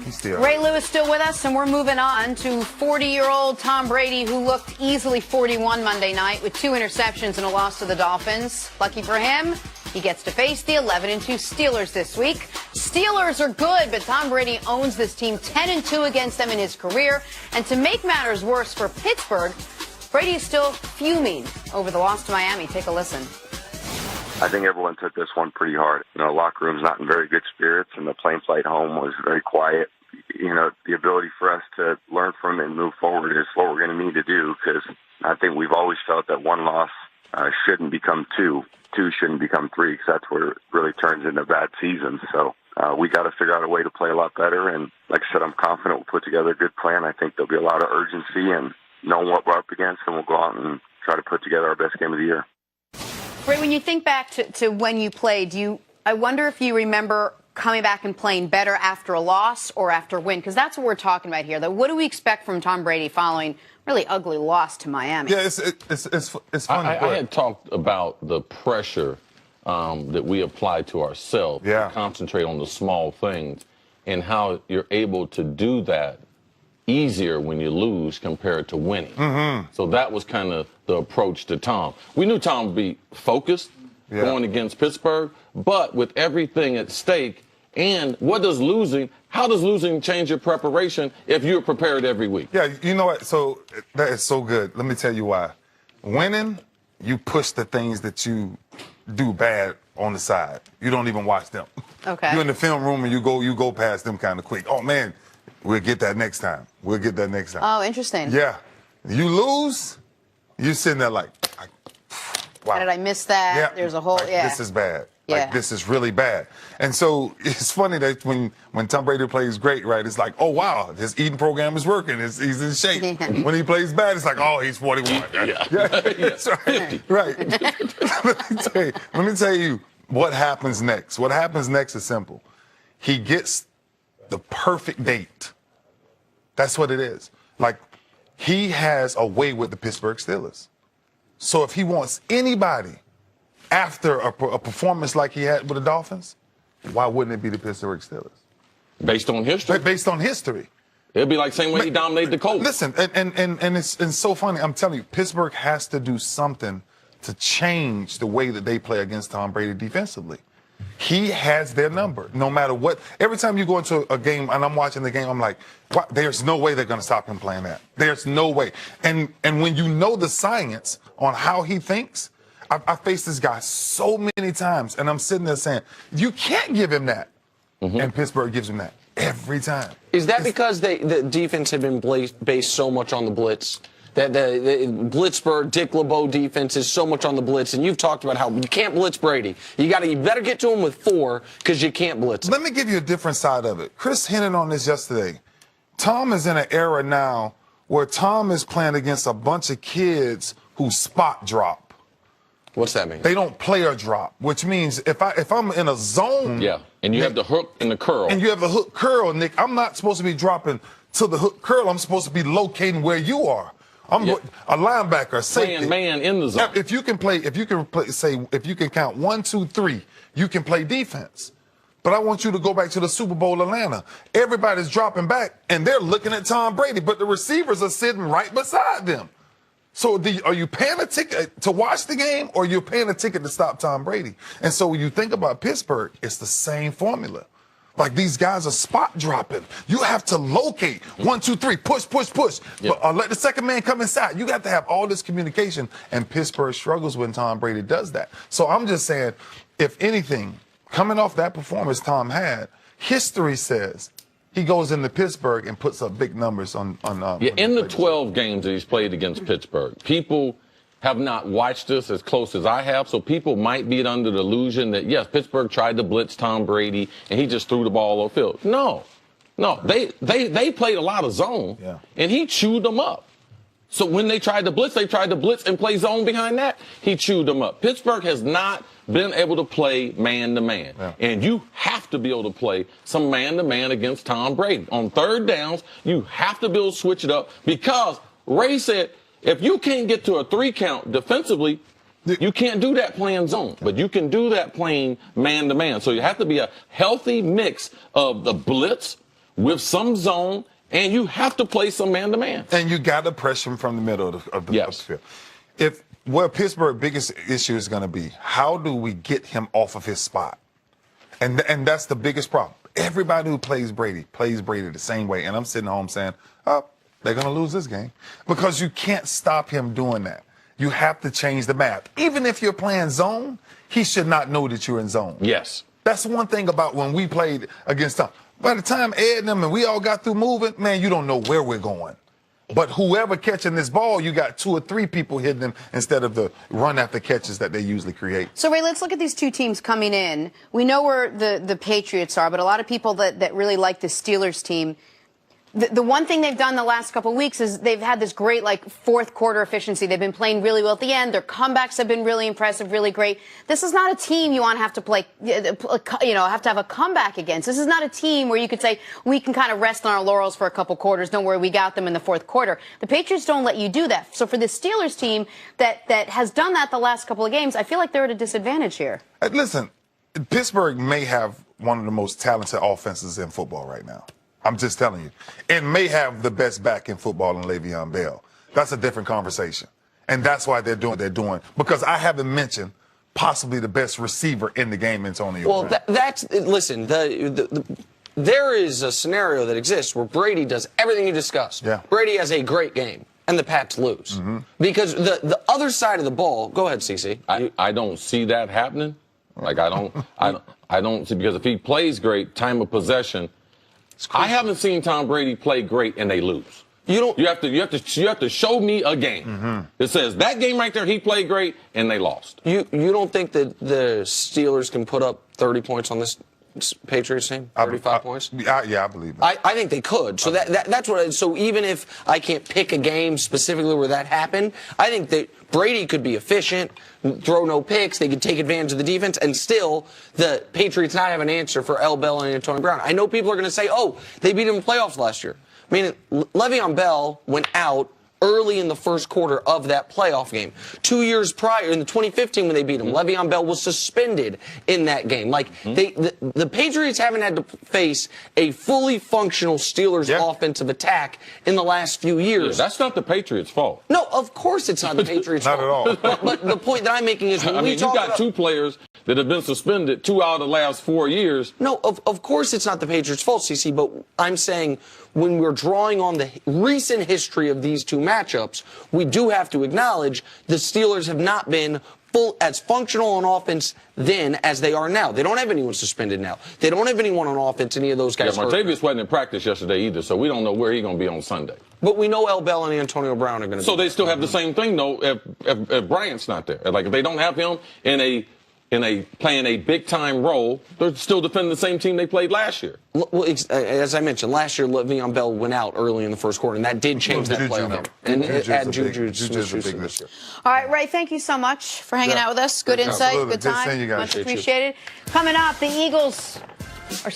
He's still Ray Lewis still with us, and we're moving on to 40-year-old Tom Brady, who looked easily 41 Monday night with 2 interceptions and a loss to the Dolphins. Lucky for him, he gets to face the 11-2 Steelers this week. Steelers are good, but Tom Brady owns this team 10-2 against them in his career. And to make matters worse for Pittsburgh, Brady is still fuming over the loss to Miami. Take a listen. I think everyone took this one pretty hard. The locker room's not in very good spirits, and the plane flight home was very quiet. The ability for us to learn from it and move forward is what we're going to need to do, because I think we've always felt that one loss shouldn't become 2. 2 shouldn't become 3, because that's where it really turns into a bad season. So we got to figure out a way to play a lot better. And like I said, I'm confident we'll put together a good plan. I think there'll be a lot of urgency and knowing what we're up against, and we'll go out and try to put together our best game of the year. Ray, when you think back to when you played, I wonder if you remember coming back and playing better after a loss or after a win, because that's what we're talking about here. What do we expect from Tom Brady following a really ugly loss to Miami? Yeah, it's fun. I had talked about the pressure that we apply to ourselves, to concentrate on the small things, and how you're able to do that easier when you lose compared to winning. So that was kind of the approach to Tom. We knew Tom would be focused going against Pittsburgh, but with everything at stake, and how does losing change your preparation if you're prepared every week? Yeah, you know what? So that is so good. Let me tell you why. Winning, you push the things that you do bad on the side. You don't even watch them. Okay. You're in the film room and you go past them kind of quick. Oh man, we'll get that next time. We'll get that next time. Oh, interesting. Yeah. You lose, you're sitting there like, wow. How did I miss that? Yeah. There's a whole, This is bad. Yeah. Like, this is really bad. And so it's funny that when Tom Brady plays great, right, it's like, oh, wow, his eating program is working. He's in shape. When he plays bad, it's like, oh, he's 41. That's right. Right. Let me tell you what happens next. What happens next is simple. He gets the perfect date. That's what it is. Like, he has a way with the Pittsburgh Steelers. So if he wants anybody after a performance like he had with the Dolphins, why wouldn't it be the Pittsburgh Steelers? Based on history? Based on history. It'd be like same way he dominated the Colts. Listen, and it's so funny. I'm telling you, Pittsburgh has to do something to change the way that they play against Tom Brady defensively. He has their number, no matter what. Every time you go into a game, and I'm watching the game, I'm like, there's no way they're going to stop him playing that. There's no way. And when you know the science on how he thinks, I faced this guy so many times, and I'm sitting there saying, you can't give him that. And Pittsburgh gives him that every time. Is that because the defense had been based so much on the blitz? That the Blitzburg, Dick LeBeau defense is so much on the blitz, and you've talked about how you can't blitz Brady. You better get to him with 4 because you can't blitz him. Let me give you a different side of it. Chris hinted on this yesterday. Tom is in an era now where Tom is playing against a bunch of kids who spot drop. What's that mean? They don't play or drop, which means if I'm in a zone. Yeah, and you have the hook and the curl. And you have the hook curl, Nick. I'm not supposed to be dropping to the hook curl. I'm supposed to be locating where you are. I'm a linebacker, safety. Man in the zone. If you can count 1, 2, 3, you can play defense. But I want you to go back to the Super Bowl Atlanta. Everybody's dropping back, and they're looking at Tom Brady, but the receivers are sitting right beside them. So are you paying a ticket to watch the game, or you're paying a ticket to stop Tom Brady? And so when you think about Pittsburgh, it's the same formula. Like, these guys are spot dropping. You have to locate 1, 2, 3, push. Yep. But, let the second man come inside. You got to have all this communication, and Pittsburgh struggles when Tom Brady does that. So I'm just saying, if anything, coming off that performance Tom had, history says he goes into Pittsburgh and puts up big numbers on in the 12 games that he's played against Pittsburgh, people have not watched this as close as I have, so people might be under the illusion that, yes, Pittsburgh tried to blitz Tom Brady and he just threw the ball over the field. No, they played a lot of zone, and he chewed them up. So when they tried to blitz and play zone behind that. He chewed them up. Pittsburgh has not been able to play man-to-man. And you have to be able to play some man-to-man against Tom Brady. On third downs, you have to be able to switch it up, because Ray said, if you can't get to a 3 count defensively, you can't do that playing zone, but you can do that playing man-to-man. So you have to be a healthy mix of the blitz with some zone, and you have to play some man-to-man. And you got to pressure him from the middle of the field. Where Pittsburgh's biggest issue is going to be, how do we get him off of his spot? And that's the biggest problem. Everybody who plays Brady the same way. And I'm sitting home saying, oh, they're going to lose this game. Because you can't stop him doing that. You have to change the map. Even if you're playing zone, he should not know that you're in zone. Yes. That's one thing about when we played against them. By the time Ed and them and we all got through moving, man, you don't know where we're going. But whoever catching this ball, you got 2 or 3 people hitting them instead of the run after catches that they usually create. So, Ray, let's look at these two teams coming in. We know where the Patriots are, but a lot of people that really like the Steelers team. The one thing they've done the last couple of weeks is they've had this great, fourth quarter efficiency. They've been playing really well at the end. Their comebacks have been really impressive, really great. This is not a team you want to have to play, have to have a comeback against. This is not a team where you could say, we can kind of rest on our laurels for a couple quarters. Don't worry, we got them in the fourth quarter. The Patriots don't let you do that. So for the Steelers team that has done that the last couple of games, I feel like they're at a disadvantage here. Listen, Pittsburgh may have one of the most talented offenses in football right now. I'm just telling you. And may have the best back in football in Le'Veon Bell. That's a different conversation. And that's why they're doing what they're doing. Because I haven't mentioned possibly the best receiver in the game, Antonio Brown. Well, listen, there is a scenario that exists where Brady does everything you discussed. Yeah. Brady has a great game, and the Pats lose. Mm-hmm. Because the other side of the ball, go ahead, CC. I don't see that happening. I don't see, because if he plays great, time of possession, I haven't seen Tom Brady play great and they lose. You have to show me a game that says that game right there he played great and they lost. You don't think that the Steelers can put up 30 points on this Patriots team? 35 points? Yeah, I believe that. I think they could. So that's what. So even if I can't pick a game specifically where that happened, I think that Brady could be efficient, throw no picks, they could take advantage of the defense, and still the Patriots not have an answer for L. Bell and Antonio Brown. I know people are going to say, oh, they beat him in the playoffs last year. I mean, Le'Veon Bell went out early in the first quarter of that playoff game. 2 years prior, in 2015 when they beat him, Le'Veon Bell was suspended in that game. The Patriots haven't had to face a fully functional Steelers offensive attack in the last few years. Yeah, that's not the Patriots' fault. No, of course it's not the Patriots' fault. Not at all. But the point that I'm making is when you got 2 players that have been suspended 2 out of the last 4 years. No, of course it's not the Patriots' fault, CC, but I'm saying when we're drawing on the recent history of these 2 matchups, we do have to acknowledge the Steelers have not been as functional on offense then as they are now. They don't have anyone suspended now. They don't have anyone on offense, any of those guys. Yeah, Martavius wasn't in practice yesterday either, so we don't know where he's going to be on Sunday. But we know L. Bell and Antonio Brown are going to be. So they still have the same thing, though, if Bryant's not there. If they don't have him playing a big-time role, they're still defending the same team they played last year. Well, as I mentioned, last year Le'Veon Bell went out early in the first quarter, and that did change that playoff game. And add Juju Smith-Schuster. All right, Ray, thank you so much for hanging out with us. Good insight, good time. Good seeing you guys. Much appreciated. Coming up, the Eagles